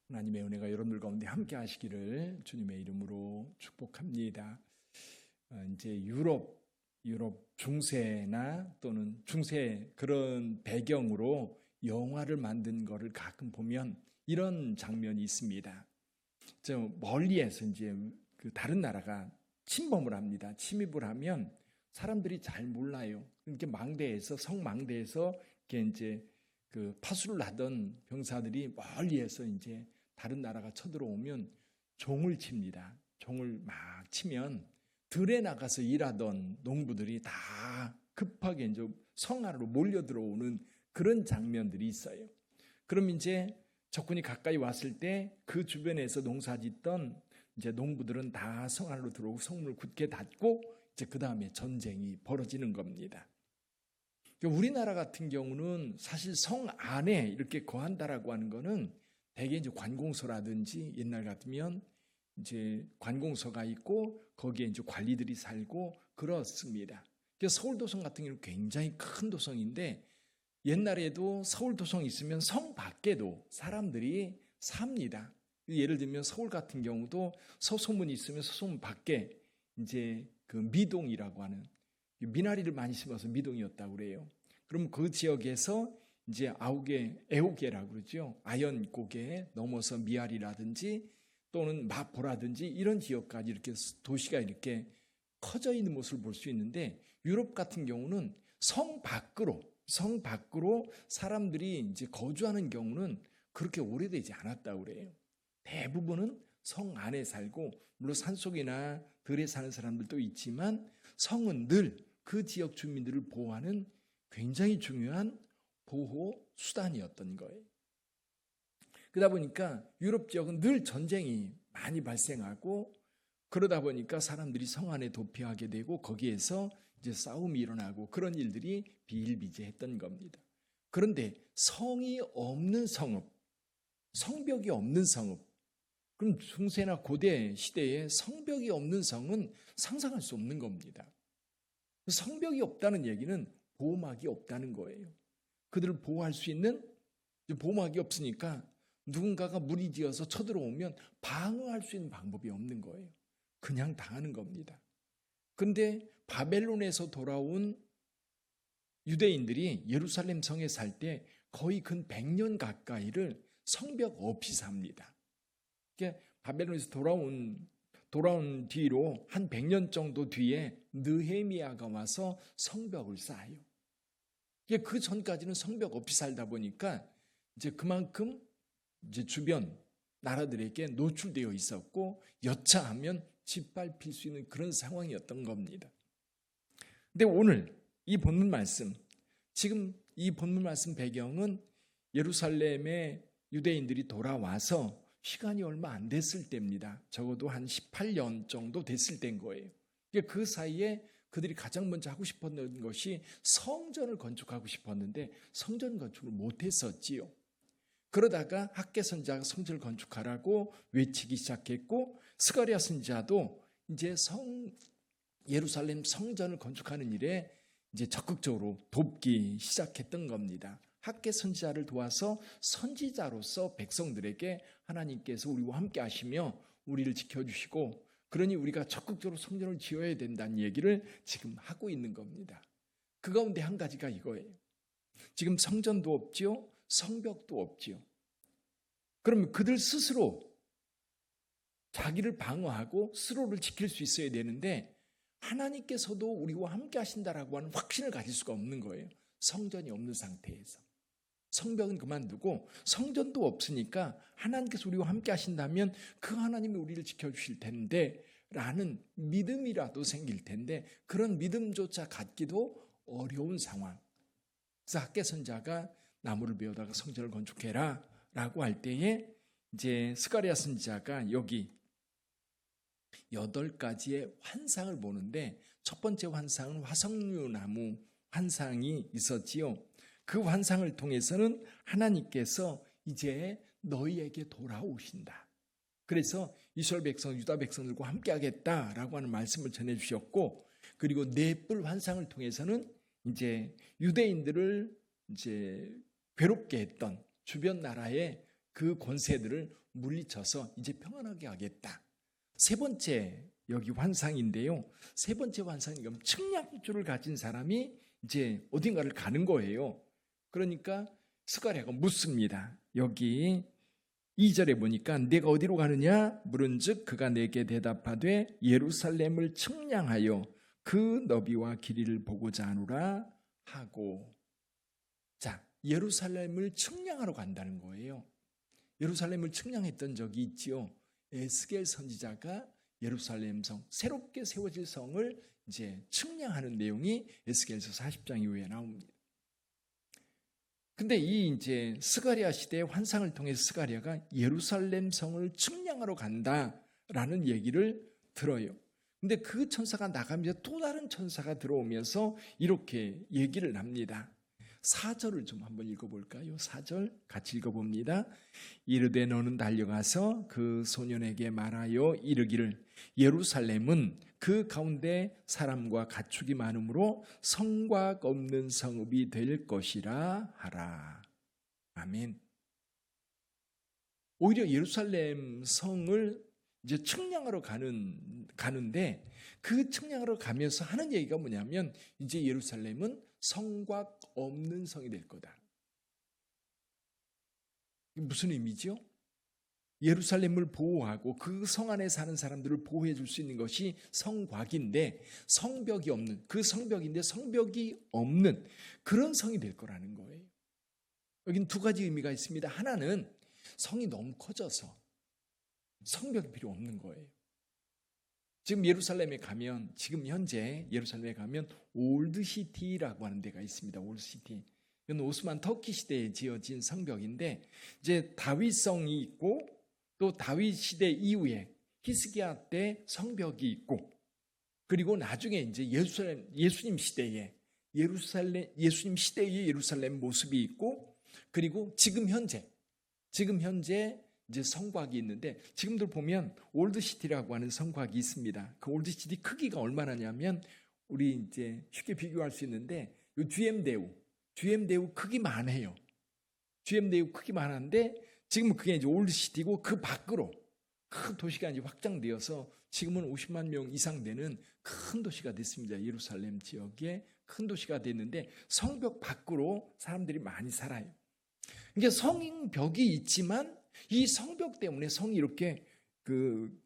하나님의 은혜가 여러분들 가운데 함께 하시기를 주님의 이름으로 축복합니다. 이제 유럽 중세나 또는 중세 그런 배경으로 영화를 만든 거를 가끔 보면 이런 장면이 있습니다. 저 멀리에서 이제 그 다른 나라가 침범을 합니다. 침입을 하면 사람들이 잘 몰라요. 이렇게 망대에서 성망대에서 이렇게 이제 그 파수를 하던 병사들이 멀리에서 이제 다른 나라가 쳐들어오면 종을 칩니다. 종을 막 치면 들에 나가서 일하던 농부들이 다 급하게 이제 성 안으로 몰려 들어오는 그런 장면들이 있어요. 그럼 이제 적군이 가까이 왔을 때 그 주변에서 농사짓던 이제 농부들은 다 성 안으로 들어오고 성문을 굳게 닫고 이제 그 다음에 전쟁이 벌어지는 겁니다. 우리나라 같은 경우는 사실 성 안에 이렇게 거한다라고 하는 거는 대개 이제 관공서라든지 옛날 같으면 이제 관공서가 있고 거기에 이제 관리들이 살고 그렇습니다. 서울 도성 같은 경우는 굉장히 큰 도성인데 옛날에도 서울 도성 있으면 성 밖에도 사람들이 삽니다. 예를 들면 서울 같은 경우도 서소문이 있으면 서소문 밖에 이제 그 미동이라고 하는 미나리를 많이 심어서 미동이었다고 그래요. 그럼 그 지역에서 이제 애호개라고 그러죠. 아연고개 넘어서 미아리라든지 또는 마포라든지 이런 지역까지 이렇게 도시가 이렇게 커져 있는 모습을 볼 수 있는데 유럽 같은 경우는 성 밖으로 사람들이 이제 거주하는 경우는 그렇게 오래되지 않았다고 그래요. 대부분은 성 안에 살고 물론 산속이나 들에 사는 사람들도 있지만 성은 늘 그 지역 주민들을 보호하는 굉장히 중요한 보호 수단이었던 거예요. 그러다 보니까 유럽 지역은 늘 전쟁이 많이 발생하고 그러다 보니까 사람들이 성 안에 도피하게 되고 거기에서 이제 싸움이 일어나고 그런 일들이 비일비재했던 겁니다. 그런데 성이 없는 성읍, 성벽이 없는 성읍, 그럼 중세나 고대 시대에 성벽이 없는 성은 상상할 수 없는 겁니다. 성벽이 없다는 얘기는 보호막이 없다는 거예요. 그들을 보호할 수 있는 보호막이 없으니까 누군가가 무리지어서 쳐들어오면 방어할 수 있는 방법이 없는 거예요. 그냥 당하는 겁니다. 그런데 바벨론에서 돌아온 유대인들이 예루살렘 성에 살 때 거의 근 100년 가까이를 성벽 없이 삽니다. 바벨론에서 돌아온 뒤로 한 100년 정도 뒤에 느헤미야가 와서 성벽을 쌓아요. 그 전까지는 성벽 없이 살다 보니까 이제 그만큼 이제 주변 나라들에게 노출되어 있었고 여차하면 짓밟힐 수 있는 그런 상황이었던 겁니다. 근데 오늘 이 본문 말씀, 지금 이 본문 말씀 배경은 예루살렘에 유대인들이 돌아와서 시간이 얼마 안 됐을 때입니다. 적어도 한 18년 정도 됐을 때인 거예요. 그 사이에 그들이 가장 먼저 하고 싶었던 것이 성전을 건축하고 싶었는데 성전 건축을 못했었지요. 그러다가 학개 선지자가 성전을 건축하라고 외치기 시작했고 스가랴 선지자도 이제 예루살렘 성전을 건축하는 일에 이제 적극적으로 돕기 시작했던 겁니다. 학개 선지자를 도와서 선지자로서 백성들에게 하나님께서 우리와 함께 하시며 우리를 지켜주시고 그러니 우리가 적극적으로 성전을 지어야 된다는 얘기를 지금 하고 있는 겁니다. 그 가운데 한 가지가 이거예요. 지금 성전도 없지요. 성벽도 없지요. 그러면 그들 스스로 자기를 방어하고 스스로를 지킬 수 있어야 되는데 하나님께서도 우리와 함께 하신다라고 하는 확신을 가질 수가 없는 거예요. 성전이 없는 상태에서. 성벽은 그만두고 성전도 없으니까 하나님께서 우리와 함께 하신다면 그 하나님이 우리를 지켜주실 텐데 라는 믿음이라도 생길 텐데 그런 믿음조차 갖기도 어려운 상황. 그래서 학개 선지자가 나무를 베어다가 성전을 건축해라 라고 할 때에 이제 스가랴 선지자가 여기 8가지의 환상을 보는데 첫 번째 환상은 화석류 나무 환상이 있었지요. 그 환상을 통해서는 하나님께서 이제 너희에게 돌아오신다. 그래서 이스라엘 백성, 유다 백성들과 함께 하겠다라고 하는 말씀을 전해주셨고 그리고 넷불 환상을 통해서는 이제 유대인들을 이제 괴롭게 했던 주변 나라의 그 권세들을 물리쳐서 이제 평안하게 하겠다. 세 번째 여기 환상인데요. 세 번째 환상이 측량줄을 가진 사람이 이제 어딘가를 가는 거예요. 그러니까 스가랴가 묻습니다. 여기 2절에 보니까 내가 어디로 가느냐 물은즉 그가 내게 대답하되 예루살렘을 측량하여 그 너비와 길이를 보고자 하노라 하고. 자, 예루살렘을 측량하러 간다는 거예요. 예루살렘을 측량했던 적이 있지요. 에스겔 선지자가 예루살렘 성, 새롭게 세워질 성을 이제 측량하는 내용이 에스겔서 40장 이후에 나옵니다. 근데 이 이제 스가랴 시대의 환상을 통해서 스가랴가 예루살렘 성을 측량하러 간다라는 얘기를 들어요. 근데 그 천사가 나가면서 또 다른 천사가 들어오면서 이렇게 얘기를 합니다. 4절을 좀 한번 읽어볼까요? 4절 같이 읽어봅니다. 이르되 너는 달려가서 그 소년에게 말하여 이르기를 예루살렘은 그 가운데 사람과 가축이 많으므로 성곽 없는 성읍이 될 것이라 하라. 아멘. 오히려 예루살렘 성을 이제 측량하러 가는데 그 측량하러 가면서 하는 얘기가 뭐냐면 이제 예루살렘은 성곽 없는 성이 될 거다. 이게 무슨 의미죠? 예루살렘을 보호하고 그 성 안에 사는 사람들을 보호해 줄 수 있는 것이 성곽인데 성벽이 없는, 그 성벽인데 성벽이 없는 그런 성이 될 거라는 거예요. 여긴 두 가지 의미가 있습니다. 하나는 성이 너무 커져서 성벽이 필요 없는 거예요. 지금 예루살렘에 가면, 지금 현재 예루살렘에 가면 올드시티라고 하는 데가 있습니다. 올드시티. 이건 오스만 터키 시대에 지어진 성벽인데 이제 다윗성이 있고 또 다윗 시대 이후에 히스기야 때 성벽이 있고 그리고 나중에 이제 예수님 시대에 예수님 시대의 예루살렘 모습이 있고 그리고 지금 현재 이제 성곽이 있는데 지금도 보면 올드시티라고 하는 성곽이 있습니다. 그 올드시티 크기가 얼마나냐면 우리 이제 쉽게 비교할 수 있는데 이 GM대우 크기만 해요. GM대우 크기만 한데 지금은 그게 이제 올드시티고 그 밖으로 큰 도시가 이제 확장되어서 지금은 50만 명 이상 되는 큰 도시가 됐습니다. 예루살렘 지역에 큰 도시가 됐는데 성벽 밖으로 사람들이 많이 살아요. 이게 성벽이 있지만 이 성벽 때문에 성이 이렇게 그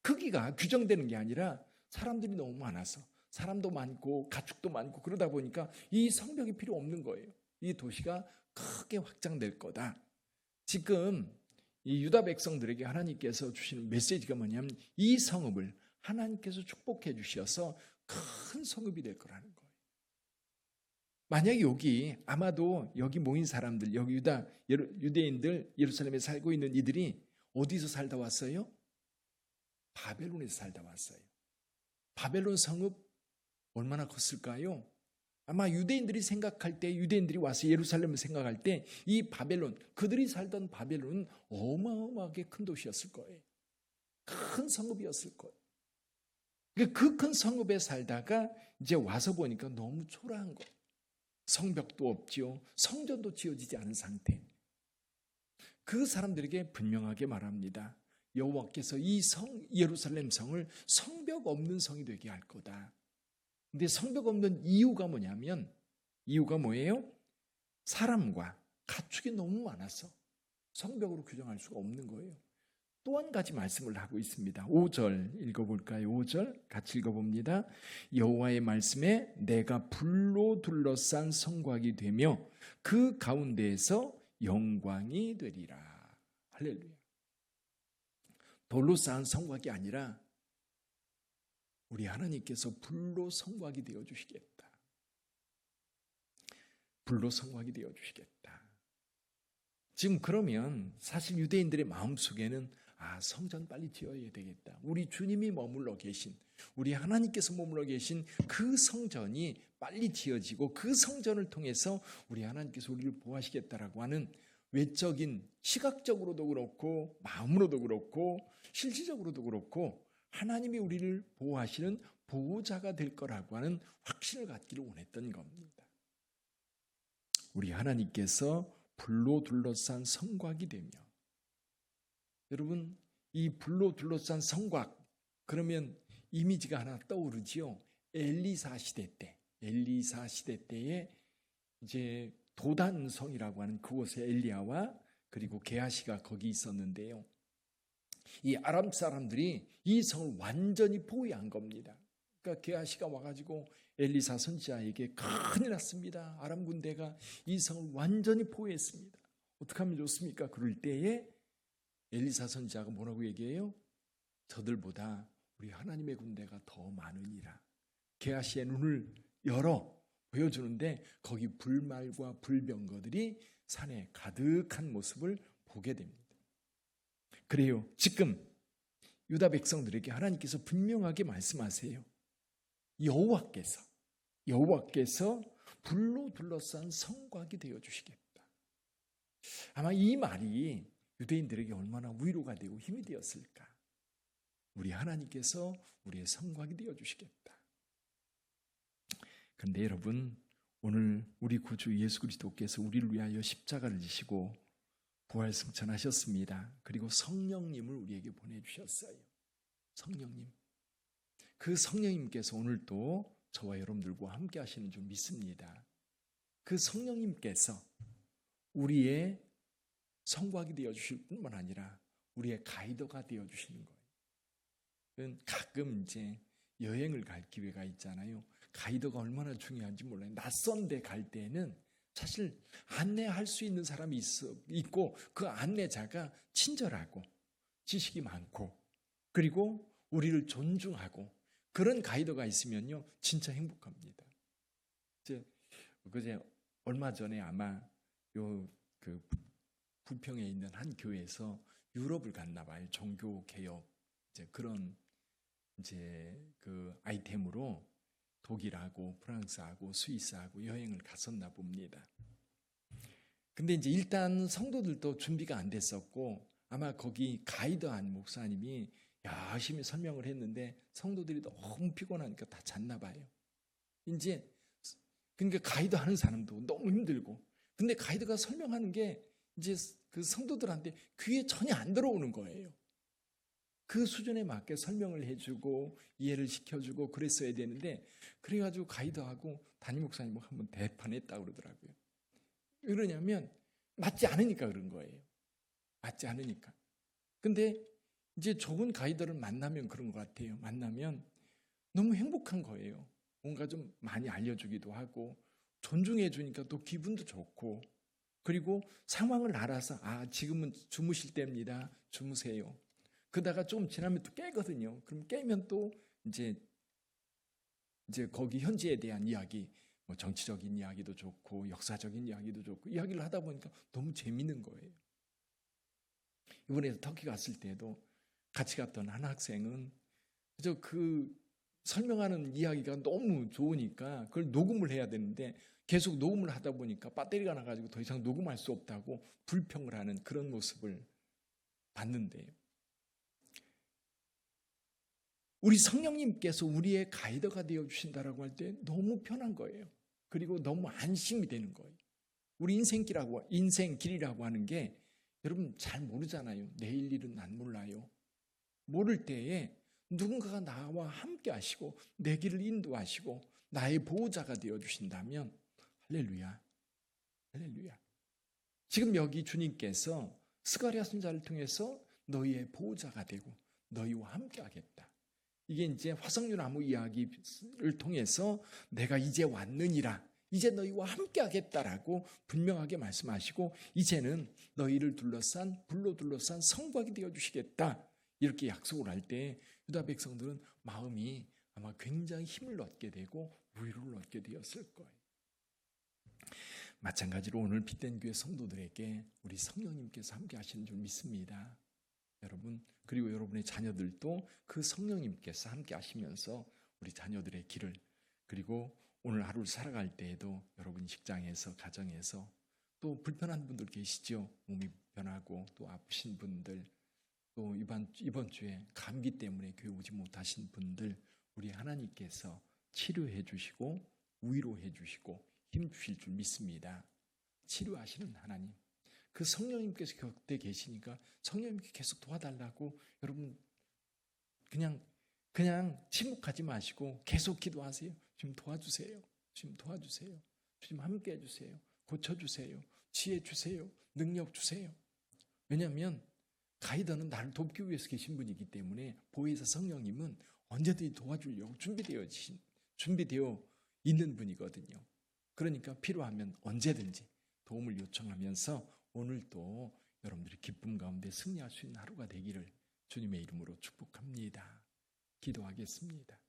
크기가 규정되는 게 아니라 사람들이 너무 많아서 사람도 많고 가축도 많고 그러다 보니까 이 성벽이 필요 없는 거예요. 이 도시가 크게 확장될 거다. 지금 이 유다 백성들에게 하나님께서 주시는 메시지가 뭐냐면 이 성읍을 하나님께서 축복해 주셔서 큰 성읍이 될 거라는 거예요. 만약에 여기 아마도 여기 모인 사람들, 여기 유대인들 예루살렘에 살고 있는 이들이 어디서 살다 왔어요? 바벨론에서 살다 왔어요. 바벨론 성읍 얼마나 컸을까요? 아마 유대인들이 생각할 때, 유대인들이 와서 예루살렘을 생각할 때 이 바벨론, 그들이 살던 바벨론은 어마어마하게 큰 도시였을 거예요. 큰 성읍이었을 거예요. 그 큰 성읍에 살다가 이제 와서 보니까 너무 초라한 거예요. 성벽도 없지요. 성전도 지어지지 않은 상태. 그 사람들에게 분명하게 말합니다. 여호와께서 이 예루살렘 성을 성벽 없는 성이 되게 할 거다. 근데 성벽 없는 이유가 뭐냐면 이유가 뭐예요? 사람과 가축이 너무 많아서 성벽으로 규정할 수가 없는 거예요. 또 한 가지 말씀을 하고 있습니다. 5절 읽어볼까요? 5절 같이 읽어봅니다. 여호와의 말씀에 내가 불로 둘러싼 성곽이 되며 그 가운데에서 영광이 되리라. 할렐루야. 돌로 쌓은 성곽이 아니라 우리 하나님께서 불로 성곽이 되어주시겠다. 불로 성곽이 되어주시겠다. 지금 그러면 사실 유대인들의 마음속에는 성전 빨리 지어야 되겠다. 우리 주님이 머물러 계신, 우리 하나님께서 머물러 계신 그 성전이 빨리 지어지고 그 성전을 통해서 우리 하나님께서 우리를 보호하시겠다라고 하는 외적인, 시각적으로도 그렇고 마음으로도 그렇고 실질적으로도 그렇고 하나님이 우리를 보호하시는 보호자가 될 거라고 하는 확신을 갖기를 원했던 겁니다. 우리 하나님께서 불로 둘러싼 성곽이 되며, 여러분 이 불로 둘러싼 성곽, 그러면 이미지가 하나 떠오르지요. 엘리사 시대 때에 이제 도단성이라고 하는 그곳에 엘리야와 그리고 게하시가 거기 있었는데요. 이 아람 사람들이 이 성을 완전히 포위한 겁니다. 그러니까 게하시가 와가지고 엘리사 선지자에게 큰일 났습니다. 아람 군대가 이 성을 완전히 포위했습니다. 어떻게 하면 좋습니까? 그럴 때에 엘리사 선지자가 뭐라고 얘기해요? 저들보다 우리 하나님의 군대가 더 많으니라. 게하시의 눈을 열어 보여주는데 거기 불말과 불병거들이 산에 가득한 모습을 보게 됩니다. 그래요. 지금 유다 백성들에게 하나님께서 분명하게 말씀하세요. 여호와께서 불로 둘러싼 성곽이 되어주시겠다. 아마 이 말이 유대인들에게 얼마나 위로가 되고 힘이 되었을까. 우리 하나님께서 우리의 성곽이 되어주시겠다. 그런데 여러분, 오늘 우리 구주 예수 그리스도께서 우리를 위하여 십자가를 지시고 부활승천하셨습니다. 그리고 성령님을 우리에게 보내주셨어요. 성령님. 그 성령님께서 오늘도 저와 여러분들과 함께 하시는 줄 믿습니다. 그 성령님께서 우리의 성곽이 되어주실 뿐만 아니라 우리의 가이더가 되어주시는 거예요. 가끔 이제 여행을 갈 기회가 있잖아요. 가이더가 얼마나 중요한지 몰라요. 낯선 데 갈 때는 사실 안내할 수 있는 사람이 있고 그 안내자가 친절하고 지식이 많고 그리고 우리를 존중하고 그런 가이더가 있으면요 진짜 행복합니다. 그제 얼마 전에 아마 그 부평에 있는 한 교회에서 유럽을 갔나 봐요. 종교 개혁 그런 그 아이템으로 독일하고 프랑스하고 스위스하고 여행을 갔었나 봅니다. 근데 이제 일단 성도들도 준비가 안 됐었고 아마 거기 가이드한 목사님이 열심히 설명을 했는데 성도들이 너무 피곤하니까 다 잤나 봐요. 이제 그러니까 가이드 하는 사람도 너무 힘들고 근데 가이드가 설명하는 게 이제 그 성도들한테 귀에 전혀 안 들어오는 거예요. 그 수준에 맞게 설명을 해주고 이해를 시켜주고 그랬어야 되는데 그래가지고 가이드하고 담임 목사님하고 한번 대판했다고 그러더라고요. 왜 그러냐면 맞지 않으니까 그런 거예요. 맞지 않으니까. 근데 이제 좋은 가이드를 만나면 그런 것 같아요. 만나면 너무 행복한 거예요. 뭔가 좀 많이 알려주기도 하고 존중해 주니까 또 기분도 좋고 그리고 상황을 알아서 지금은 주무실 때입니다. 주무세요. 그러다가 좀 지나면 또 깨거든요. 그럼 깨면 또 이제 거기 현지에 대한 이야기, 뭐 정치적인 이야기도 좋고 역사적인 이야기도 좋고 이야기를 하다 보니까 너무 재밌는 거예요. 이번에 터키 갔을 때도 같이 갔던 한 학생은 그저 그 설명하는 이야기가 너무 좋으니까 그걸 녹음을 해야 되는데 계속 녹음을 하다 보니까 배터리가 나가지고 더 이상 녹음할 수 없다고 불평을 하는 그런 모습을 봤는데요. 우리 성령님께서 우리의 가이드가 되어주신다라고 할 때 너무 편한 거예요. 그리고 너무 안심이 되는 거예요. 우리 인생길이라고 하는 게 여러분 잘 모르잖아요. 내일 일은 난 몰라요. 모를 때에 누군가가 나와 함께 하시고 내 길을 인도하시고 나의 보호자가 되어주신다면 할렐루야. 할렐루야. 지금 여기 주님께서 스가랴 선지자를 통해서 너희의 보호자가 되고 너희와 함께 하겠다. 이게 이제 화석류나무 이야기를 통해서 내가 이제 왔느니라. 이제 너희와 함께 하겠다라고 분명하게 말씀하시고 이제는 너희를 불로 둘러싼 성곽이 되어주시겠다. 이렇게 약속을 할 때 유다 백성들은 마음이 아마 굉장히 힘을 얻게 되고 위로를 얻게 되었을 거예요. 마찬가지로 오늘 빛된 교회 성도들에게 우리 성령님께서 함께 하시는 줄 믿습니다. 여러분 그리고 여러분의 자녀들도 그 성령님께서 함께 하시면서 우리 자녀들의 길을 그리고 오늘 하루를 살아갈 때에도 여러분 직장에서 가정에서 또 불편한 분들 계시죠. 몸이 불편하고 또 아프신 분들 또 이번 주에 감기 때문에 교회 오지 못하신 분들 우리 하나님께서 치료해 주시고 위로해 주시고 힘 주실 줄 믿습니다. 치료하시는 하나님 그 성령님께서 곁에 계시니까 성령님께 계속 도와달라고 여러분 그냥 침묵하지 마시고 계속 기도하세요. 주님 도와주세요. 주님 도와주세요. 주님 함께 해주세요. 고쳐주세요. 지혜 주세요. 능력 주세요. 왜냐하면 가이드는 나를 돕기 위해서 계신 분이기 때문에 보혜사 성령님은 언제든지 도와주려고 준비되어 있는 분이거든요. 그러니까 필요하면 언제든지 도움을 요청하면서 오늘도 여러분들이 기쁨 가운데 승리할 수 있는 하루가 되기를 주님의 이름으로 축복합니다. 기도하겠습니다.